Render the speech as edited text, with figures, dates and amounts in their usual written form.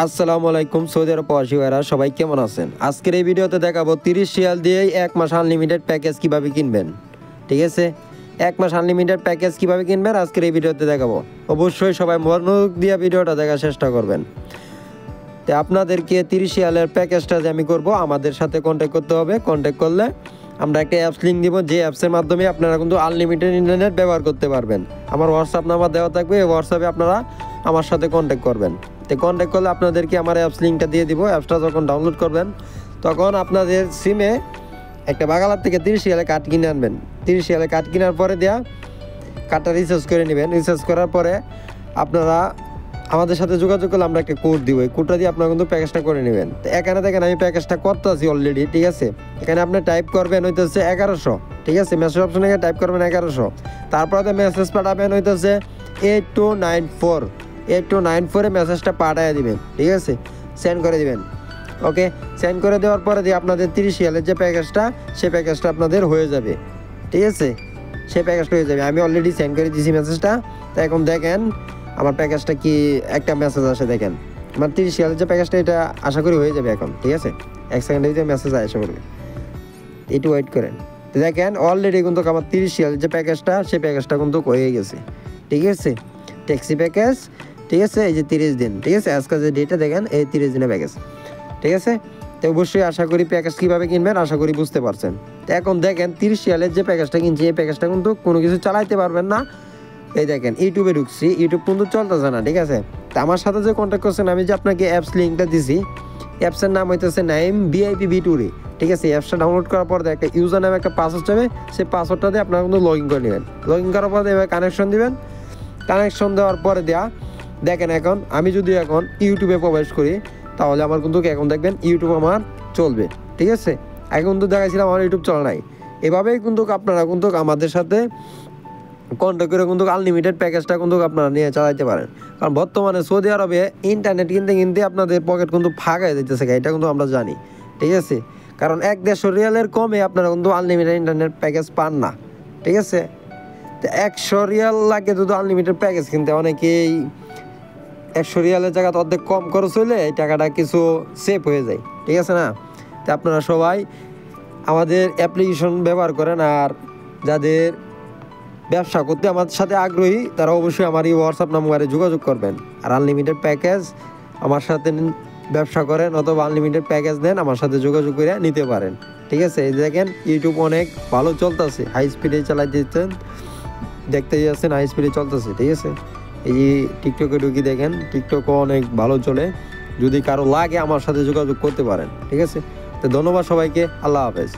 আসসালামু আলাইকুম সৌদি আরব প্রবাসী ভাইরা সবাই কেমন আছেন। আজকের এই ভিডিওতে দেখাবো 30 রিয়াল দিয়েই 1 মাস আনলিমিটেড প্যাকেজ কিভাবে কিনবেন। ঠিক আছে, 1 মাস আনলিমিটেড প্যাকেজ কিভাবে কিনবেন আজকের এই ভিডিওতে দেখাবো। অবশ্যই সবাই মনোযোগ দিয়ে ভিডিওটা দেখার চেষ্টা করবেন। তো আপনাদেরকে 30 রিয়ালের প্যাকেজটা যে আমি করব আমাদের সাথে কন্ট্যাক্ট করতে হবে। কন্ট্যাক্ট করলে আমরা একটা অ্যাপস লিঙ্ক দিব, যে অ্যাপসের মাধ্যমে আপনারা কিন্তু আনলিমিটেড ইন্টারনেট ব্যবহার করতে পারবেন। আমার হোয়াটসঅ্যাপ নাম্বার দেওয়া থাকবে, এই হোয়াটসঅ্যাপে আপনারা আমার সাথে কন্ট্যাক্ট করবেন। তো কন্ট্যাক্ট করলে আপনাদেরকে আমার অ্যাপস লিঙ্কটা দিয়ে দিব। অ্যাপসটা যখন ডাউনলোড করবেন তখন আপনাদের সিমে একটা বাগালার থেকে 30 রিয়ালে কার্ড কিনে আনবেন। 30 রিয়ালে কার্ড কেনার পরে কার্ডটা রিচার্জ করে নেবেন। রিচার্জ করার পরে আপনারা আমাদের সাথে যোগাযোগ করলে আমরা একটা কোড দিব, এই কোডটা দিয়ে আপনারা কিন্তু প্যাকেজটা করে নেবেন। তো এখানে দেখেন আমি প্যাকেজটা করতে আছি অলরেডি। ঠিক আছে, এখানে আপনি টাইপ করবেন হইতেছে 1100। ঠিক আছে, মেসেজ অপশনে টাইপ করবেন 1100, তারপরে মেসেজ পাঠাবেন হইতেছে 8294। 8294 মেসেজটা পাঠিয়ে দিবেন। ঠিক আছে, সেন্ড করে দিবেন। ওকে, সেন্ড করে দেওয়ার পরে দিয়ে আপনাদের 30 রিয়ালের যে প্যাকেজটা সেই প্যাকেজটা আপনাদের হয়ে যাবে। ঠিক আছে, সেই প্যাকেজটা হয়ে যাবে। আমি অলরেডি সেন্ড করে দিয়েছি মেসেজটা। তো এখন দেখেন আমার প্যাকেজটা কি একটা মেসেজ আসে, দেখেন আমার 30 রিয়ালের যে প্যাকেজটা এটা আশা করি হয়ে যাবে এখন। ঠিক আছে, 1 সেকেন্ডের ভিতরে মেসেজ আসা করবে, একটু ওয়েট করেন। তো দেখেন অলরেডি কিন্তু আমার 30 রিয়ালের যে প্যাকেজটা সেই প্যাকেজটা কিন্তু হয়ে গেছে। ঠিক আছে, ট্যাক্সি প্যাকেজ। ঠিক আছে, এই যে 30 দিন। ঠিক আছে, আজকে যে ডেটটা দেখেন এই 30 দিনের প্যাকেজ। ঠিক আছে, তো অবশ্যই আশা করি প্যাকেজ কীভাবে কিনবেন আশা করি বুঝতে পারছেন। তো এখন দেখেন 30 রিয়ালের যে প্যাকেজটা কিনছি এই প্যাকেজটা কিন্তু কোনো কিছু চালাইতে পারবেন না। এই দেখেন ইউটিউবে ঢুকছি, ইউটিউব কিন্তু চলতেছে না। ঠিক আছে, তো আমার সাথে যে কন্ট্যাক্ট করছেন আমি যে আপনাকে অ্যাপস লিঙ্কটা দিছি, অ্যাপসের নাম হইতেছে নাইম VIP B2 ঠিক আছে, অ্যাপসটা ডাউনলোড করার পর একটা ইউজার নামে একটা পাসওয়ার্ড যাবে, সেই পাসওয়ার্ডটা দিয়ে আপনারা কিন্তু লগ ইন করে নেবেন। লগ ইন করার পর এবার কানেকশন দিবেন। কানেকশন দেওয়ার পরে দেখেন এখন আমি যদি এখন ইউটিউবে প্রবেশ করি তাহলে আমার কিন্তু এখন দেখবেন ইউটিউব আমার চলবে। ঠিক আছে, আগে কিন্তু দেখাইছিলাম আমার ইউটিউব চলে নাই। এভাবেই কিন্তু আপনারা কিন্তু আমাদের সাথে কন্ট্যাক্ট করে কিন্তু আনলিমিটেড প্যাকেজটা কিন্তু আপনারা নিয়ে চালাইতে পারেন। কারণ বর্তমানে সৌদি আরবে ইন্টারনেট কিনতে আপনাদের পকেট কিন্তু ফাঁকা হয়ে যেতেছে, এটা কিন্তু আমরা জানি। ঠিক আছে, কারণ 150 রিয়ালের কমে আপনারা কিন্তু আনলিমিটেড ইন্টারনেট প্যাকেজ পান না। ঠিক আছে, তো 100 রিয়াল লাগে যদি আনলিমিটেড প্যাকেজ কিনতে, অনেকেই 100 রিয়ালের জায়গাতে অর্ধেক কম খরচ হইলে এই টাকাটা কিছু সেভ হয়ে যায়। ঠিক আছে না, তো আপনারা সবাই আমাদের অ্যাপ্লিকেশন ব্যবহার করেন। আর যাদের ব্যবসা করতে আমার সাথে আগ্রহী তারা অবশ্যই আমার এই হোয়াটসঅ্যাপ নাম্বারে যোগাযোগ করবেন। আর আনলিমিটেড প্যাকেজ আমার সাথে ব্যবসা করেন অথবা আনলিমিটেড প্যাকেজ নেন, আমার সাথে যোগাযোগ করে নিতে পারেন। ঠিক আছে, এই দেখেন ইউটিউব অনেক ভালো চলতেছে, হাই স্পিডে চালাই দিচ্ছেন, দেখতেই যাচ্ছেন হাই স্পিডে চলতেছে। ঠিক আছে, এই যে টিকটকে ঢুকি দেখেন, টিকটকও অনেক ভালো চলে। যদি কারো লাগে আমার সাথে যোগাযোগ করতে পারেন। ঠিক আছে, তো ধন্যবাদ সবাইকে, আল্লাহ হাফেজ।